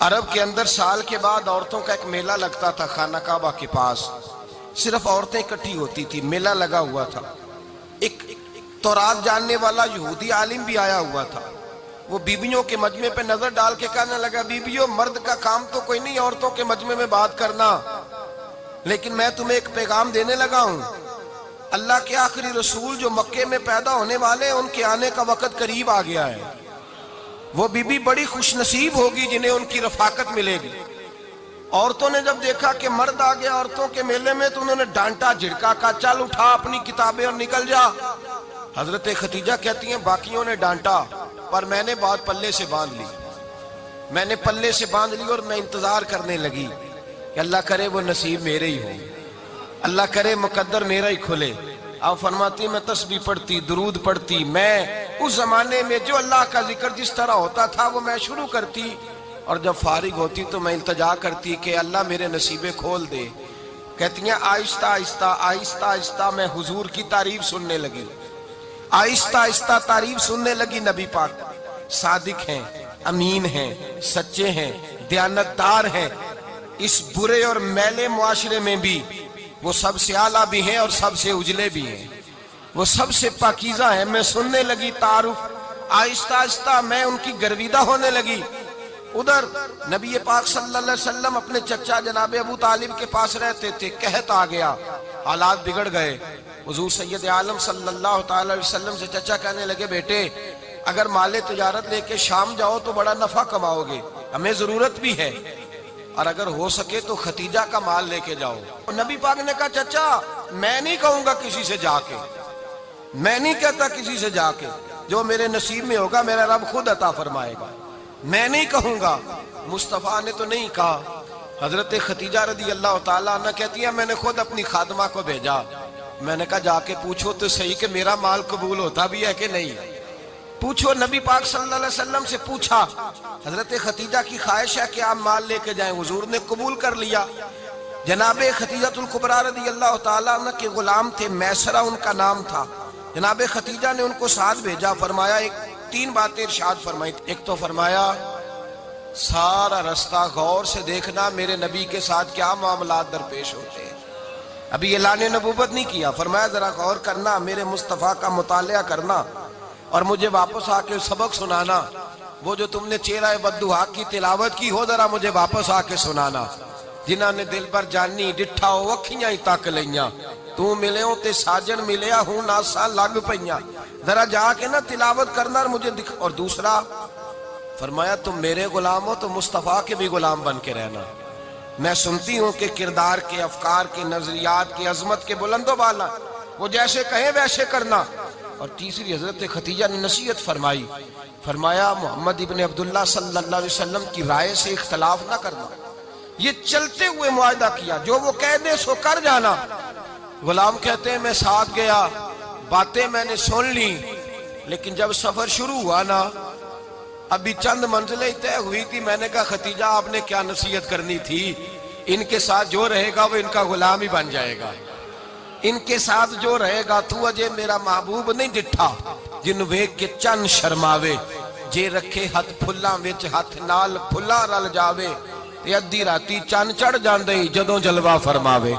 عرب کے اندر سال کے بعد عورتوں کا ایک میلہ لگتا تھا خانہ کعبہ کے پاس، صرف عورتیں اکٹھی ہوتی تھی، میلہ لگا ہوا تھا۔ ایک تورات جاننے والا یہودی عالم بھی آیا ہوا تھا، وہ بیویوں کے مجمع پہ نظر ڈال کے کہنے لگا، بیویوں مرد کا کام تو کوئی نہیں عورتوں کے مجمع میں بات کرنا، لیکن میں تمہیں ایک پیغام دینے لگا ہوں، اللہ کے آخری رسول جو مکے میں پیدا ہونے والے ہیں ان کے آنے کا وقت قریب آ گیا ہے۔ وہ بیوی بڑی خوش نصیب ہوگی جنہیں ان کی رفاقت ملے گی۔ عورتوں نے جب دیکھا کہ مرد آ گیا عورتوں کے میلے میں تو انہوں نے ڈانٹا جھڑکا، کہا چل اٹھا اپنی کتابیں اور نکل جا۔ حضرت خدیجہ کہتی ہیں باقیوں نے ڈانٹا پر میں نے بات پلے سے باندھ لی، میں نے پلے سے باندھ لی اور میں انتظار کرنے لگی کہ اللہ کرے وہ نصیب میرے ہی ہو، اللہ کرے مقدر میرا ہی کھلے۔ آپ فرماتی میں تسبیح پڑھتی، درود پڑھتی، میں اس زمانے میں جو اللہ کا ذکر جس طرح ہوتا تھا وہ میں شروع کرتی، اور جب فارغ ہوتی تو میں التجا کرتی کہ اللہ میرے نصیبے کھول دے۔ کہتی ہیں آہستہ آہستہ آہستہ آہستہ میں حضور کی تعریف سننے لگی، آہستہ آہستہ تعریف سننے لگی۔ نبی پاک صادق ہیں، امین ہیں، سچے ہیں، دیانتدار ہیں، اس برے اور میلے معاشرے میں بھی وہ سب سے اعلیٰ بھی ہیں اور سب سے اجلے بھی ہیں، وہ سب سے پاکیزہ ہیں۔ میں سننے لگی تعارف، آہستہ آہستہ میں ان کی گرویدہ ہونے لگی۔ ادھر نبی پاک صلی اللہ علیہ وسلم اپنے چچا جناب ابو طالب کے پاس رہتے تھے، قحط آ گیا، حالات بگڑ گئے۔ حضور سید عالم صلی اللہ تعالی علیہ وسلم سے چچا کہنے لگے بیٹے اگر مال تجارت لے کے شام جاؤ تو بڑا نفع کماؤ گے، ہمیں ضرورت بھی ہے، اور اگر ہو سکے تو ختیجہ کا مال لے کے جاؤ۔ نبی پاک نے کہا چچا میں نہیں کہوں گا کسی سے جا کے، میں نہیں کہتا کسی سے جا کے، جو میرے نصیب میں ہوگا میرا رب خود عطا فرمائے گا، میں نہیں کہوں گا۔ مصطفیٰ نے تو نہیں کہا۔ حضرت خدیجہ رضی اللہ تعالیٰ عنہ کہتی ہیں میں نے خود اپنی خادمہ کو بھیجا، میں نے کہا جا کے پوچھو تو صحیح کہ میرا مال قبول ہوتا بھی ہے کہ نہیں، پوچھو۔ نبی پاک صلی اللہ علیہ وسلم سے پوچھا، حضرت خدیجہ کی خواہش ہے کہ آپ مال لے کے جائیں، حضور نے قبول کر لیا۔ جناب خدیجہ الکبریٰ رضی اللہ تعالیٰ عنہ کے غلام تھے، میسرہ ان کا نام تھا، جناب خدیجہ نے ان کو ساتھ بھیجا۔ فرمایا تین باتیں ارشاد فرمائی، ایک تو فرمایا سارا رستہ غور سے دیکھنا میرے نبی کے ساتھ کیا معاملات درپیش ہوتے ہیں، ابھی اعلان نبوت نہیں کیا، فرمایا ذرا غور کرنا، میرے مصطفیٰ کا مطالعہ کرنا اور مجھے واپس آ کے سبق سنانا، وہ جو تم نے چہرہ بددعا کی تلاوت کی ہو ذرا مجھے واپس آ کے سنانا، جنہاں نے دل پر جانی ڈٹھا ہو اکھیاں ہی تک لیاں، تو ملے ہوں تے ساجن ملیا ہوں ناساں لگ پئیاں، ذرا جا کے نا تلاوت کرنا اور مجھے دکھ۔ اور دوسرا فرمایا تم میرے غلام ہو تو مصطفیٰ کے بھی غلام بن کے رہنا، میں سنتی ہوں کہ کردار کے، افکار کے، نظریات کے، عظمت کے بلند و بالا، وہ جیسے کہیں ویسے کرنا۔ اور تیسری حضرت خدیجہ نے نصیحت فرمائی، فرمایا محمد ابن عبداللہ صلی اللہ علیہ وسلم کی رائے سے اختلاف نہ کرنا، یہ چلتے ہوئے معاہدہ کیا، جو وہ کہہ دے سو کر جانا۔ غلام کہتے ہیں میں ساتھ گیا، باتیں میں نے سن لی، لیکن جب سفر شروع ہوا نا ابھی چند منزلیں طے ہوئی تھی، میں نے کہا خدیجہ آپ نے کیا نصیحت کرنی تھی، ان کے ساتھ جو رہے گا وہ ان کا غلام ہی بن جائے گا، ان کے ساتھ جو رہے گا تو اجے میرا محبوب نہیں ڈٹھا جن ویکھ کے چن شرماوے، جے رکھے ہاتھ پھلاں وچ ہاتھ نال پھلاں رل جاوے، تے ادھی راتی چن چڑھ جاندے جدوں جلوہ فرماوے۔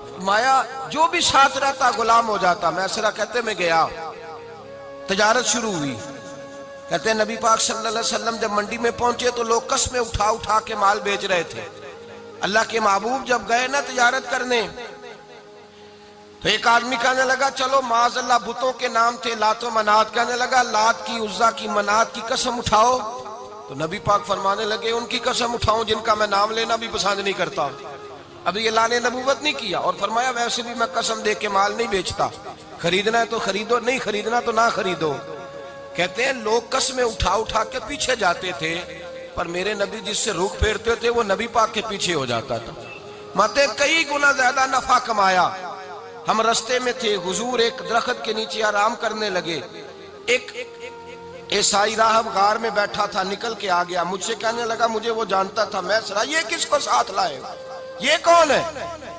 فرمایا جو بھی ساتھ رہتا غلام ہو جاتا۔ میسرہ کہتے میں گیا، تجارت شروع ہوئی، کہتے ہیں نبی پاک صلی اللہ علیہ وسلم جب منڈی میں پہنچے تو لوگ قسمیں اٹھا اٹھا کے مال بیچ رہے تھے۔ اللہ کے محبوب جب گئے نا تجارت کرنے تو ایک آدمی کہنے لگا چلو معاذ اللہ بتوں کے نام تھے لات و منات، کہنے لگا لات کی، عزا کی، منات کی قسم اٹھاؤ، تو نبی پاک فرمانے لگے ان کی قسم اٹھاؤں جن کا میں نام لینا بھی پسند نہیں کرتا، ابھی اعلان نبوت نہیں کیا۔ اور فرمایا ویسے بھی میں قسم دے کے مال نہیں بیچتا، خریدنا ہے تو خریدو، نہیں خریدنا تو نہ خریدو۔ کہتے ہیں لوگ قسمیں اٹھا اٹھا کے پیچھے جاتے تھے، پر میرے نبی جس سے رخ پھیرتے تھے وہ نبی پاک کے پیچھے ہو جاتا تھا۔ ماتے کئی گنا زیادہ نفع کمایا۔ ہم رستے میں تھے، حضور ایک درخت کے نیچے آرام کرنے لگے، ایک عیسائی راہب غار میں بیٹھا تھا، نکل کے آ گیا، مجھ سے کہنے لگا مجھے وہ جانتا تھا، میں سرا یہ کس کو ساتھ لائے، یہ کون ہے؟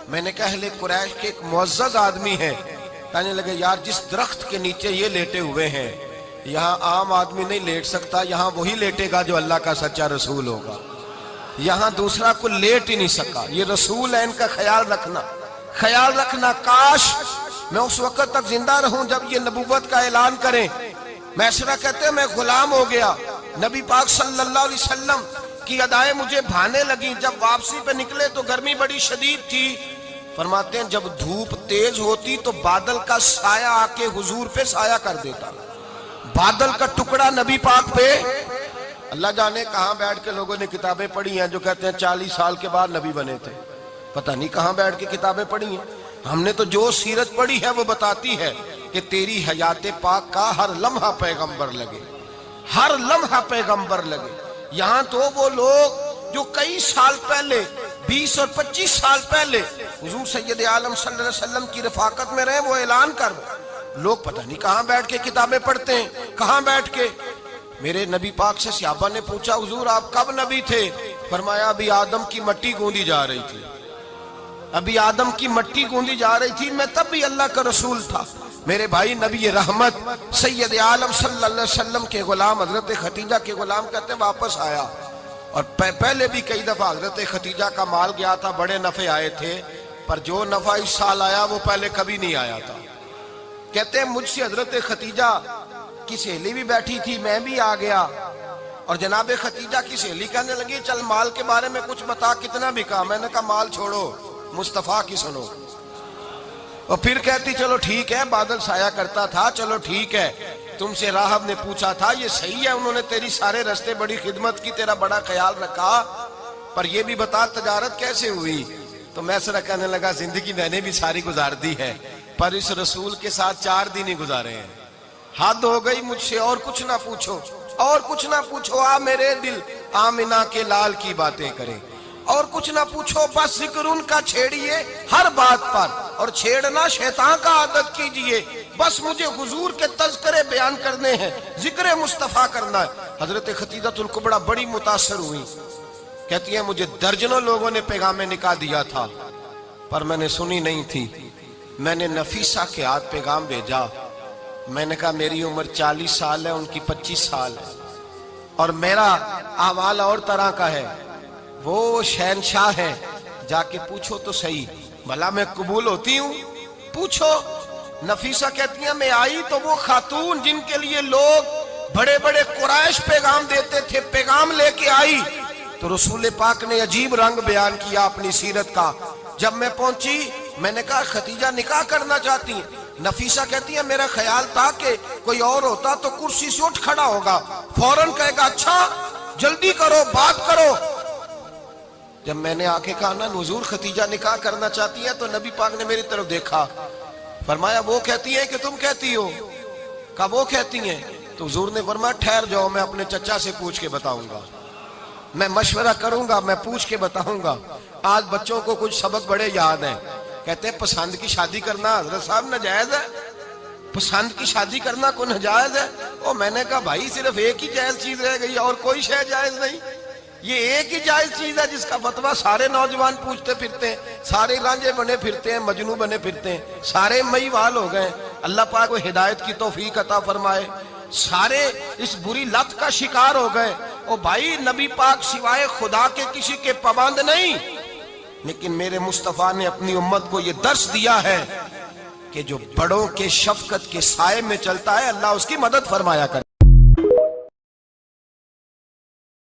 میں نے کہا اہل قریش کے ایک معزز آدمی ہے۔ کہنے لگے یار جس درخت کے نیچے یہ لیٹے ہوئے ہیں یہاں عام آدمی نہیں لیٹ سکتا، یہاں وہی لیٹے گا جو اللہ کا سچا رسول ہوگا۔ یہاں دوسرا کو لیٹ ہی نہیں سکا. یہ رسول ہے، ان کا خیال رکھنا. کاش میں اس وقت تک زندہ رہوں جب یہ نبوت کا اعلان کریں. میسرہ کہتے ہیں میں غلام ہو گیا. نبی پاک صلی اللہ علیہ وسلم کی ادائیں مجھے بھانے لگیں. جب واپسی پہ نکلے تو گرمی بڑی شدید تھی. فرماتے ہیں جب دھوپ تیز ہوتی تو بادل کا سایہ آ کے حضور پہ سایہ کر دیتا. بادل کا ٹکڑا نبی پاک پہ. اللہ جانے کہاں بیٹھ کے لوگوں نے کتابیں پڑھی ہیں جو کہتے ہیں 40 سال کے بعد نبی بنے تھے. پتہ نہیں کہاں بیٹھ کے کتابیں پڑھی ہیں. ہم نے تو جو سیرت پڑھی ہے وہ بتاتی ہے کہ تیری حیات پاک کا ہر لمحہ پیغمبر لگے، ہر لمحہ پیغمبر لگے. یہاں تو وہ لوگ جو کئی سال پہلے 20 اور 25 سال پہلے حضور سید عالم صلی اللہ علیہ وسلم کی رفاقت میں رہے، وہ اعلان کر لوگ پتہ نہیں کہاں بیٹھ کے کتابیں پڑھتے ہیں، کہاں بیٹھ کے. میرے نبی پاک سے صحابہ نے پوچھا حضور آپ کب نبی تھے؟ فرمایا ابھی آدم کی مٹی گوندی جا رہی تھی، ابھی آدم کی مٹی گوندی جا رہی تھی، میں تب بھی اللہ کا رسول تھا. میرے بھائی نبی رحمت سید عالم صلی اللہ علیہ وسلم کے غلام حضرت خدیجہ کے غلام کہتے ہیں واپس آیا. اور پہلے بھی کئی دفعہ حضرت خدیجہ کا مال گیا تھا، بڑے نفع آئے تھے، پر جو نفع اس سال آیا وہ پہلے کبھی نہیں آیا تھا. کہتے ہیں مجھ سے حضرت خدیجہ کی سہیلی بھی بیٹھی تھی، میں بھی آ گیا. اور جناب خدیجہ کی سہیلی کہنے لگی چل مال کے بارے میں کچھ بتا، کتنا بکا؟ میں نے کہا مال چھوڑو، مصطفیٰ کی سنو. اور پھر کہتی چلو ٹھیک ہے، بادل سایہ کرتا تھا، چلو ٹھیک ہے. تم سے راہب نے پوچھا تھا یہ صحیح ہے، انہوں نے تیری سارے رستے بڑی خدمت کی، تیرا بڑا خیال رکھا، پر یہ بھی بتا تجارت کیسے ہوئی؟ تو میں سرا کہنے لگا زندگی میں نے بھی ساری گزار دی ہے، پر اس رسول کے ساتھ 4 دن ہی گزارے ہیں. حد ہو گئی مجھ سے، اور کچھ نہ پوچھو، اور کچھ نہ پوچھو. آ میرے دل آمنہ کے لال کی باتیں کریں، اور کچھ نہ پوچھو، بس ذکر ان کا چھیڑیے ہر بات پر، اور چھیڑنا شیطان کا عادت کیجئے. بس مجھے حضور کے تذکرے بیان کرنے ہیں، ذکر مصطفیٰ کرنا ہے. حضرت خدیجہ الکبریٰ بڑی متاثر ہوئی. کہتی ہیں مجھے درجنوں لوگوں نے پیغام نکاح دیا تھا، پر میں نے سنی نہیں تھی. میں نے نفیسہ کے ہاتھ پیغام بھیجا. میں نے کہا میری عمر 40 سال ہے، ان کی 25 سال ہے، اور میرا اعمال اور طرح کا ہے. وہ شہنشاہ ہے، جا کے پوچھو تو صحیح، بھلا میں قبول ہوتی ہوں؟ پوچھو. نفیسہ کہتی ہیں میں آئی تو وہ خاتون جن کے لیے لوگ بڑے بڑے قریش پیغام دیتے تھے، پیغام لے کے آئی. تو رسول پاک نے عجیب رنگ بیان کیا اپنی سیرت کا. جب میں پہنچی میں نے کہا خدیجہ نکاح کرنا چاہتی ہیں؟ نفیسہ کہتی ہے میرا خیال تھا کہ کوئی اور ہوتا تو کرسی سے اٹھ کھڑا ہوگا، فوراً کہے گا اچھا جلدی کرو بات کرو. جب میں نے آ کے کہا نا حضور خدیجہ نکاح کرنا چاہتی ہے، تو نبی پاک نے میری طرف دیکھا، فرمایا وہ کہتی ہے کہ تم کہتی ہو؟ کہا وہ کہتی ہیں. تو حضور نے فرمایا ٹھہر جاؤ، میں اپنے چچا سے پوچھ کے بتاؤں گا، میں مشورہ کروں گا، میں پوچھ کے بتاؤں گا. آج بچوں کو کچھ سبق بڑے یاد ہیں. کہتے ہیں پسند کی شادی کرنا حضرت صاحب ناجائز ہے، پسند کی شادی کرنا کو ناجائز ہے. اور میں نے کہا بھائی صرف ایک ہی جائز چیز رہ گئی، اور کوئی شے جائز نہیں. یہ ایک ہی جائز چیز ہے جس کا فتویٰ سارے نوجوان پوچھتے پھرتے ہیں، سارے رانجے بنے پھرتے ہیں، مجنوں بنے پھرتے ہیں، سارے مئی وال ہو گئے. اللہ پاک کو ہدایت کی توفیق عطا فرمائے. سارے اس بری لت کا شکار ہو گئے. اور بھائی نبی پاک سوائے خدا کے کسی کے پابند نہیں، لیکن میرے مصطفیٰ نے اپنی امت کو یہ درس دیا ہے کہ جو بڑوں کے شفقت کے سائے میں چلتا ہے اللہ اس کی مدد فرمایا کرتا ہے.